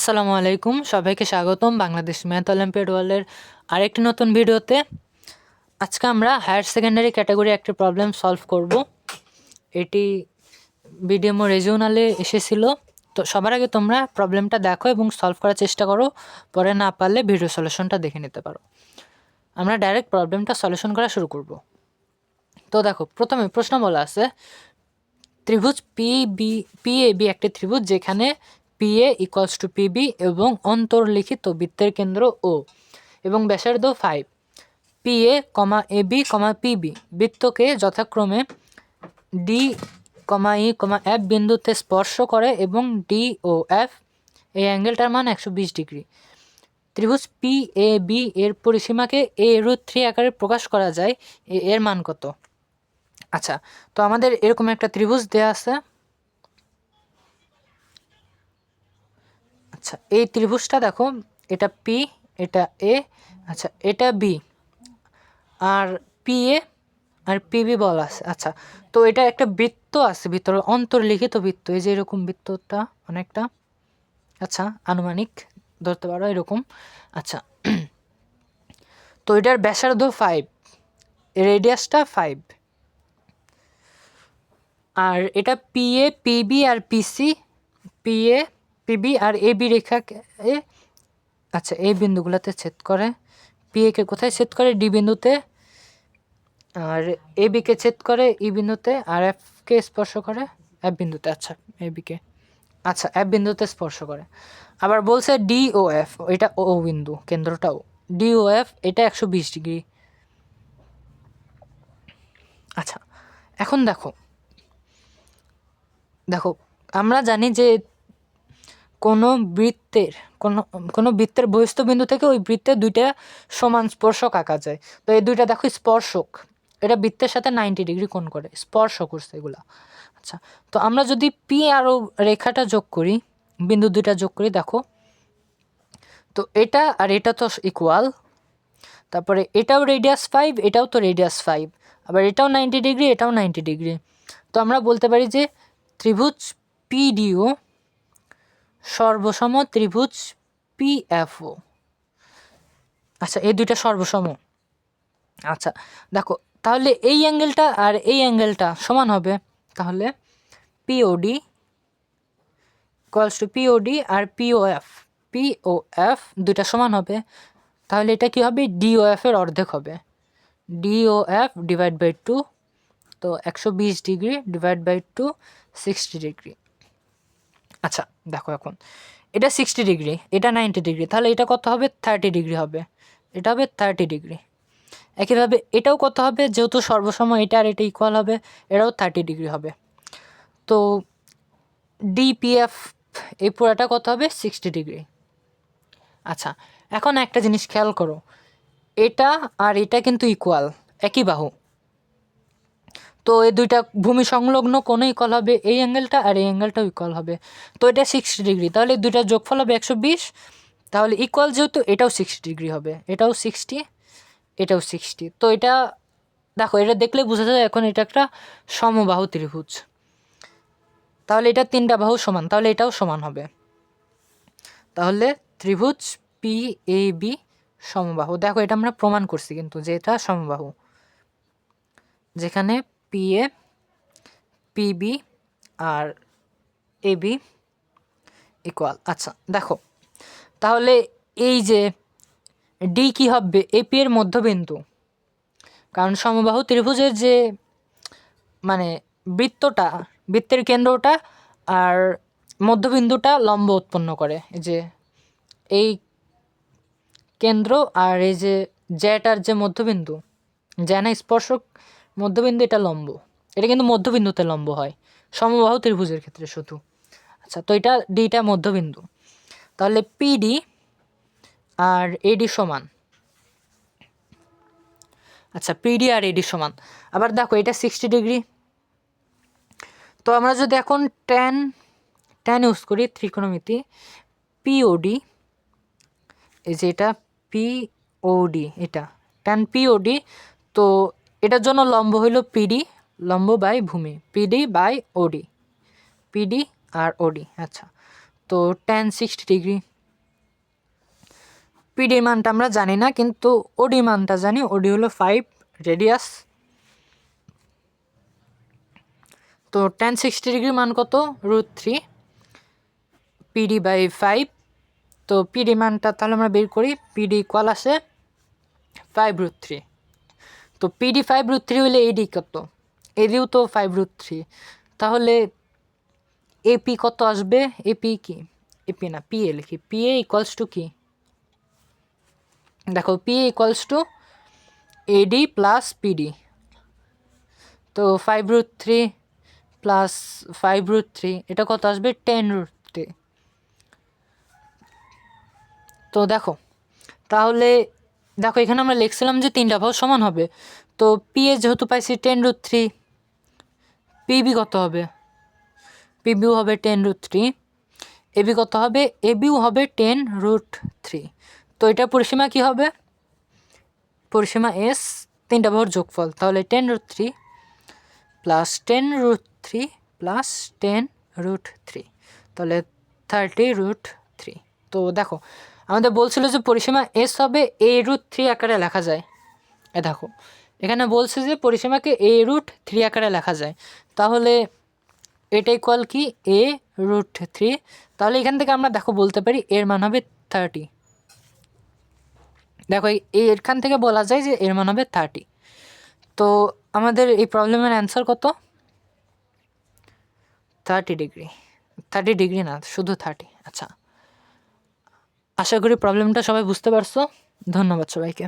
আসসালামু আলাইকুম, সবাইকে স্বাগতম বাংলাদেশ ম্যাথ অলিম্পিয়াড ওয়ার্ল্ডের আরেকটি নতুন ভিডিওতে। আজকে আমরা হায়ার সেকেন্ডারি ক্যাটাগরি একটি প্রবলেম সলভ করব। এটি বিডিএমও রিজিওনালে এসেছিল। তো সবার আগে তোমরা প্রবলেমটা দেখো এবং সলভ করার চেষ্টা করো, পরে না পারলে ভিডিও সলিউশনটা দেখে নিতে পারো। আমরা ডাইরেক্ট প্রবলেমটা সলিউশন করা শুরু করব। তো দেখো, প্রথমে প্রশ্ন বলা আছে ত্রিভুজ পিএবি একটি ত্রিভুজ যেখানে পিএ ইকুয়ালস টু পিবি এবং অন্তর্লিখিত বৃত্তের কেন্দ্র ও এবং ব্যাসার্ধ 5। পিএ কমা এবি কমা পিবি বৃত্তকে যথাক্রমে ডি কমা ই কমা এফ বিন্দুতে স্পর্শ করে এবং ডি ও এফ এই অ্যাঙ্গেলটার মান 120 ডিগ্রি। ত্রিভুজ পি এ বি এর পরিসীমাকে a√3 আকারে প্রকাশ করা যায়, এর মান কত? আচ্ছা, তো আমাদের এরকম একটা ত্রিভুজ দেয়া আছে। আচ্ছা, এই ত্রিভুজটা দেখো, এটা পি, এটা এ, আচ্ছা এটা বি, আর পি এ আর পিবি বলা আছে। আচ্ছা, তো এটা একটা বৃত্ত আছে ভিতরে, অন্তর্লিখিত বৃত্ত, এই যে এরকম বৃত্তটা অনেকটা, আচ্ছা আনুমানিক ধরতে পারো এরকম। আচ্ছা, তো এটার ব্যাসার্ধ 5, রেডিয়াসটা 5, আর এটা পিএ পিবি আর পিসি, পিএ পিবি আর এবি রেখাকে আচ্ছা এই বিন্দুগুলোতে ছেদ করে। পিএকে কোথায় ছেদ করে? ডি বিন্দুতে, আর এবিকে ছেদ করে ই বিন্দুতে, আর এফকে স্পর্শ করে এফ বিন্দুতে। আচ্ছা এবিকে, আচ্ছা এফ বিন্দুতে স্পর্শ করে। আবার বলছে ডি ও এফ, এটা ও বিন্দু, কেন্দ্রটাও ডি ও এফ, এটা 120 ডিগ্রি। আচ্ছা, এখন দেখো দেখো আমরা জানি যে কোনো বৃত্তের কোনো বৃত্তের বহিস্থ বিন্দু থেকে ওই বৃত্তের দুইটা সমান স্পর্শক আঁকা যায়। তো এই দুইটা দেখো স্পর্শক, এটা বৃত্তের সাথে 90 ডিগ্রি কোণ করে স্পর্শ করছে এগুলা। আচ্ছা, তো আমরা যদি পি আরও রেখাটা যোগ করি, বিন্দু দুইটা যোগ করি, দেখো তো এটা আর এটা তো ইকুয়াল, তারপরে এটাও রেডিয়াস 5, এটাও তো রেডিয়াস 5, আবার এটাও 90 ডিগ্রি, এটাও 90 ডিগ্রি। তো আমরা বলতে পারি যে ত্রিভুজ পিডিও সর্বসম ত্রিভুজ পিএফও। আচ্ছা, এই দুইটা সর্বসম। আচ্ছা দেখো, তাহলে এই অ্যাঙ্গেলটা আর এই অ্যাঙ্গেলটা সমান হবে, তাহলে পিওডি ইকুয়ালস টু পিওডি আর পিওএফ দুইটা সমান হবে। তাহলে এটা কি হবে? ডিওএফ এর অর্ধেক হবে, ডিওএফ ডিভাইড বাই 2। তো 120 ডিগ্রি ডিভাইড বাই 2 60 ডিগ্রি। আচ্ছা দেখো, এখন এটা 60 ডিগ্রি, এটা 90 ডিগ্রি, তাহলে এটা কত হবে? 30 ডিগ্রি হবে, এটা হবে 30 ডিগ্রি। একইভাবে এটাও কত হবে? যেহেতু সর্বসম এটা আর এটা ইকুয়াল হবে, এটাও 30 ডিগ্রি হবে। তো ডিপিএফ এই পুরাটা কত হবে? 60 ডিগ্রি। আচ্ছা, এখন একটা জিনিস খেয়াল করো, এটা আর এটা কিন্তু ইকুয়াল, একই বাহু। তো এই দুইটা ভূমি সংলগ্ন কোনো ইকুয়াল হবে, এই অ্যাঙ্গেলটা আর এই অ্যাঙ্গেলটাও ইকুয়াল হবে। তো এটা 60 ডিগ্রি, তাহলে দুইটা যোগফল হবে 120। তাহলে ইকুয়াল যেহেতু, এটাও 60 ডিগ্রি হবে, এটাও 60, এটাও 60। তো এটা দেখো, এটা দেখলে বোঝা যায় এখন এটা একটা সমবাহু ত্রিভুজ। তাহলে এটা তিনটা বাহু সমান, তাহলে এটাও সমান হবে। তাহলে ত্রিভুজ পি এ বি সমবাহু। দেখো এটা আমরা প্রমাণ করছি কিন্তু যে এটা সমবাহু, যেখানে পি এ পিবি আর এবি ইকুয়াল। আচ্ছা দেখো, তাহলে এই যে ডি কি হবে? এপি এর মধ্যবিন্দু, কারণ সমবাহু ত্রিভুজের যে মানে বৃত্তটা, বৃত্তের কেন্দ্রটা আর মধ্যবিন্দুটা লম্ব উৎপন্ন করে, যে এই কেন্দ্র আর এই যে জ্যাটার যে মধ্যবিন্দু, জ্যানা স্পর্শক মধ্যবিন্দু, এটা লম্ব, এটা কিন্তু মধ্যবিন্দুতে লম্ব হয় সমবাহু ত্রিভুজের ক্ষেত্রে শুধু। আচ্ছা, তো এটা ডিটা মধ্যবিন্দু, তাহলে পিডি আর এডি সমান। আচ্ছা, পিডি আর এডি সমান। আবার দেখো এটা 60 ডিগ্রি, তো আমরা যদি এখন ট্যান ইউজ করি ত্রিকোণমিতি, পিওডি, এই যে এটা পিওডি, এটা ট্যান পিওডি, তো এটার জন্য লম্ব হইল পিডি, লম্ব বাই ভূমি, পিডি বাই ওডি, পিডি আর ওডি। আচ্ছা, তো ট্যান 60 ডিগ্রি, পিডির মানটা আমরা জানি না, কিন্তু ওডি মানটা জানি। ওডি হলো 5 রেডিয়াস। তো tan 60 ডিগ্রির মান কত? √3 পিডি বাই 5। তো পিডি মানটা তাহলে আমরা বের করি। পিডি ইকুয়াল আসে 5√3। তো পিডি 5√3 হলে এডি কত? এডিও তো 5√3। তাহলে এপি কত আসবে? এপি কি? এপি না, পিএ লিখি। পিএ ইকুয়ালস টু কি? দেখো, PA equals to eddy plus PD. তো 5√3 প্লাস 5√3 এটা কত আসবে? 10√3। তো দেখো, তাহলে দেখো এখানে আমরা লিখছিলাম যে তিনটা ভাগ সমান হবে। তো পিএ যেহেতু পাইছি 10√3, পিবি কত হবে? পিবিও হবে 10√3। এবি কত হবে? এবিও হবে 10√3। তো এটা পরিসীমা কি হবে? পরিসীমা এস, তিনটা বাহুর যোগফল। তাহলে 10√3 প্লাস 10√3 প্লাস 10√3, তাহলে 30√3। তো দেখো, আমাদের বলছিল যে পরিসীমা এস হবে a√3 আকারে লেখা যায়। দেখো এখানে বলছে যে পরিসীমাকে a√3 আকারে লেখা যায়। তাহলে এটা ইকুয়াল কি? a√3। তাহলে এখান থেকে আমরা দেখো বলতে পারি এর মান হবে 30। দেখো এখান থেকে বলা যায় যে এর মান হবে 30। তো আমাদের এই প্রবলেমের অ্যান্সার কত? 30 ডিগ্রি। 30 ডিগ্রি না, শুধু 30। আচ্ছা, আশা করি প্রবলেমটা সবাই বুঝতে পারছো। ধন্যবাদ সবাইকে।